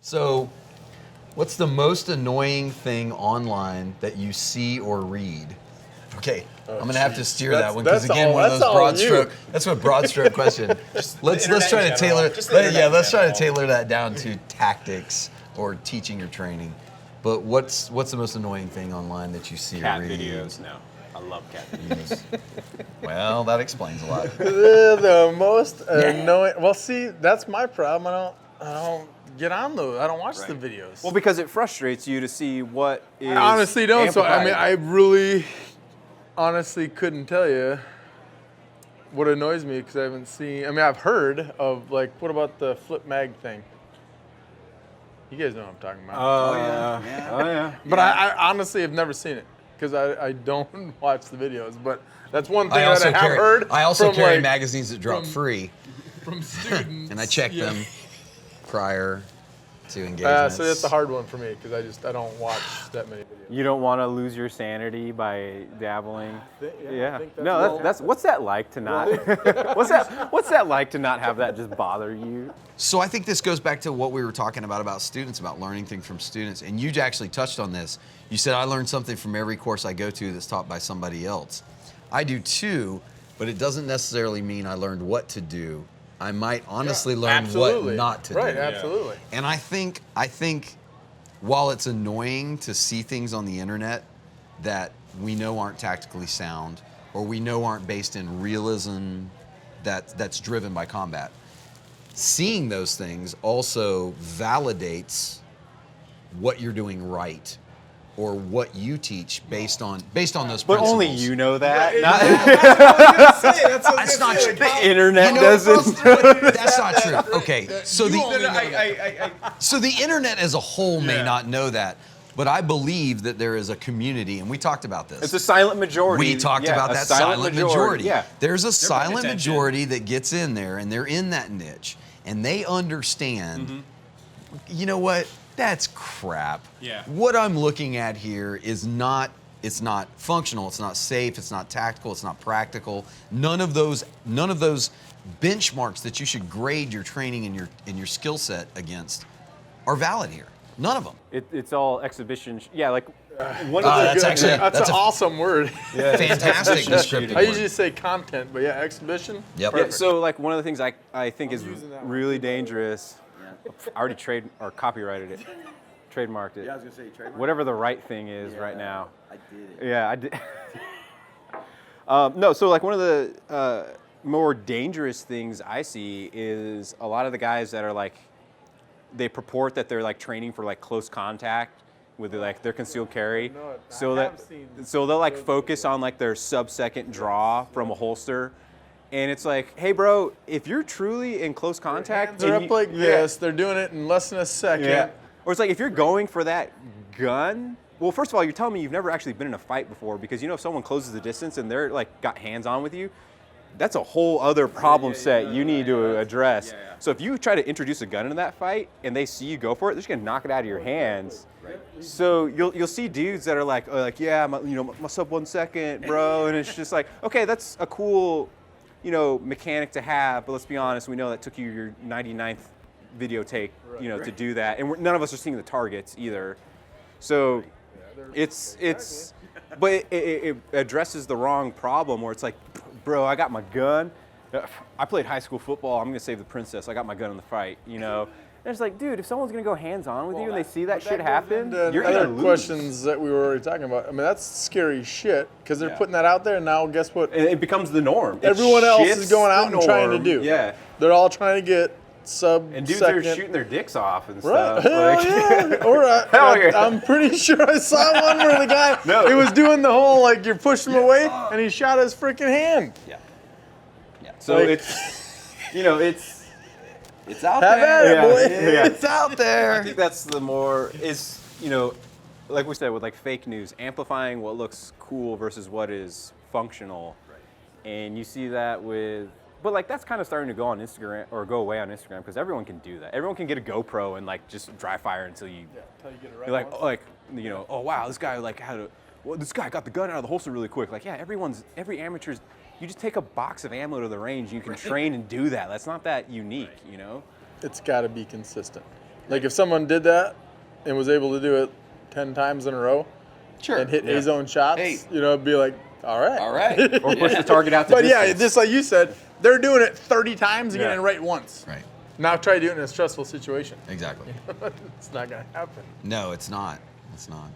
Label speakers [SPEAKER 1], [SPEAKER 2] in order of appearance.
[SPEAKER 1] So, what's the most annoying thing online that you see or read? Okay, I'm gonna have to steer that one because again, one of those broad stroke. That's what broad stroke question. Let's try to tailor. Let's try to tailor that down to tactics or teaching or training. But what's the most annoying thing online that you see or read?
[SPEAKER 2] Cat videos. No, I love cat videos.
[SPEAKER 1] Well, that explains a lot.
[SPEAKER 3] The most annoying. Well, see, that's my problem. I don't get on those. I don't watch the videos.
[SPEAKER 2] Well, because it frustrates you to see what is.
[SPEAKER 3] I honestly don't. So
[SPEAKER 2] amplified.
[SPEAKER 3] I really, honestly couldn't tell you what annoys me because I haven't seen. I've heard of what about the flip mag thing? You guys know what I'm talking about.
[SPEAKER 2] Oh yeah.
[SPEAKER 3] But I honestly have never seen it because I don't watch the videos. But that's one thing
[SPEAKER 1] I also
[SPEAKER 3] that I have heard.
[SPEAKER 1] I also
[SPEAKER 3] from,
[SPEAKER 1] carry magazines that drop free,
[SPEAKER 3] from students,
[SPEAKER 1] and I check them prior to engagement.
[SPEAKER 3] So that's a hard one for me because I don't watch that many videos.
[SPEAKER 2] You don't want to lose your sanity by dabbling.
[SPEAKER 3] I think
[SPEAKER 2] That's what's that like to not? What's that like to not have that just bother you?
[SPEAKER 1] So I think this goes back to what we were talking about students, about learning things from students. And you actually touched on this. You said, I learn something from every course I go to that's taught by somebody else. I do too, but it doesn't necessarily mean I learned what to do. I might honestly learn what not to do.
[SPEAKER 3] Right, absolutely.
[SPEAKER 1] And I think while it's annoying to see things on the internet that we know aren't tactically sound or we know aren't based in realism that's driven by combat, seeing those things also validates what you're doing right or what you teach based on those principles.
[SPEAKER 2] But only you know that.
[SPEAKER 1] That's not true.
[SPEAKER 2] The internet doesn't.
[SPEAKER 1] That's not true. Okay, so the internet as a whole may not know that, but I believe that there is a community, and we talked about this.
[SPEAKER 2] It's a silent majority.
[SPEAKER 1] We talked about that silent majority.
[SPEAKER 2] Yeah.
[SPEAKER 1] There's a silent majority that gets in there, and they're in that niche, and they understand. You know what? That's crap.
[SPEAKER 4] Yeah.
[SPEAKER 1] What I'm looking at here is not. It's not functional. It's not safe. It's not tactical. It's not practical. None of those benchmarks that you should grade your training and your skill set against are valid here. None of them.
[SPEAKER 2] It's all exhibition. One of the
[SPEAKER 1] that's
[SPEAKER 3] That's an awesome word.
[SPEAKER 1] fantastic descriptive
[SPEAKER 3] I
[SPEAKER 1] word.
[SPEAKER 3] usually say content, but exhibition.
[SPEAKER 1] Yep.
[SPEAKER 2] Yeah, so one of the things I think is really dangerous. I already copyrighted it, trademarked it.
[SPEAKER 5] Yeah, I was gonna say trademark.
[SPEAKER 2] Whatever the right thing is right now.
[SPEAKER 5] I did it.
[SPEAKER 2] Yeah, I did. No, so one of the more dangerous things I see is a lot of the guys that are they purport that they're training for close contact with their concealed carry. So they'll focus on their sub-second draw from a holster. And it's hey, bro, if you're truly in close contact,
[SPEAKER 3] They're up this. They're doing it in less than a second.
[SPEAKER 2] Yeah. Or it's if you're going for that gun. Well, first of all, you're telling me you've never actually been in a fight before because if someone closes the distance and they're got hands on with you, that's a whole other problem set you need to address.
[SPEAKER 4] Yeah.
[SPEAKER 2] So if you try to introduce a gun into that fight and they see you go for it, they're just gonna knock it out of your hands. Right. So you'll see dudes that are my sub 1 second, bro, and it's just okay, that's a cool mechanic to have, but let's be honest, we know that took you your 99th video take, to do that, and none of us are seeing the targets either. So but it addresses the wrong problem where it's bro, I got my gun. I played high school football. I'm gonna save the princess. I got my gun in the fight, And it's dude, if someone's gonna go hands-on with you and they see that shit happen, you're gonna lose.
[SPEAKER 3] Questions that we were already talking about. That's scary shit because they're putting that out there, and now guess what?
[SPEAKER 2] And it becomes the norm.
[SPEAKER 3] Everyone else is going out and trying to do.
[SPEAKER 2] Yeah.
[SPEAKER 3] They're all trying to get sub.
[SPEAKER 2] And dudes are shooting their dicks off and
[SPEAKER 3] Right.
[SPEAKER 2] stuff.
[SPEAKER 3] Hell yeah. Or I'm pretty sure I saw one where the guy he was doing the whole you're pushing him away, and he shot his freaking hand.
[SPEAKER 1] Yeah.
[SPEAKER 2] So it's out
[SPEAKER 3] Have
[SPEAKER 2] there.
[SPEAKER 3] at it, boy.
[SPEAKER 2] Yeah.
[SPEAKER 1] It's out there.
[SPEAKER 2] I think that's the more like we said with fake news, amplifying what looks cool versus what is functional. Right. And you see that but that's kind of starting to go on Instagram or go away on Instagram because everyone can do that. Everyone can get a GoPro and just dry fire until you
[SPEAKER 3] get it right.
[SPEAKER 2] you're oh wow, this guy this guy got the gun out of the holster really quick. Every amateur's. You just take a box of ammo to the range. You can train and do that. That's not that unique,
[SPEAKER 3] It's got to be consistent. Like if someone did that and was able to do it 10 times in a row
[SPEAKER 1] Sure.
[SPEAKER 3] and hit
[SPEAKER 2] Yeah.
[SPEAKER 3] A-zone shots,
[SPEAKER 1] Hey.
[SPEAKER 3] you know, it'd be like, all right.
[SPEAKER 1] All right.
[SPEAKER 2] Or push the target out to
[SPEAKER 3] But yeah,
[SPEAKER 2] distance.
[SPEAKER 3] just like you said, they're doing it 30 times and
[SPEAKER 2] Yeah.
[SPEAKER 3] getting it right once.
[SPEAKER 1] Right.
[SPEAKER 3] Now try doing it in a stressful situation.
[SPEAKER 1] Exactly.
[SPEAKER 3] It's not going to happen.
[SPEAKER 1] No, it's not. It's not.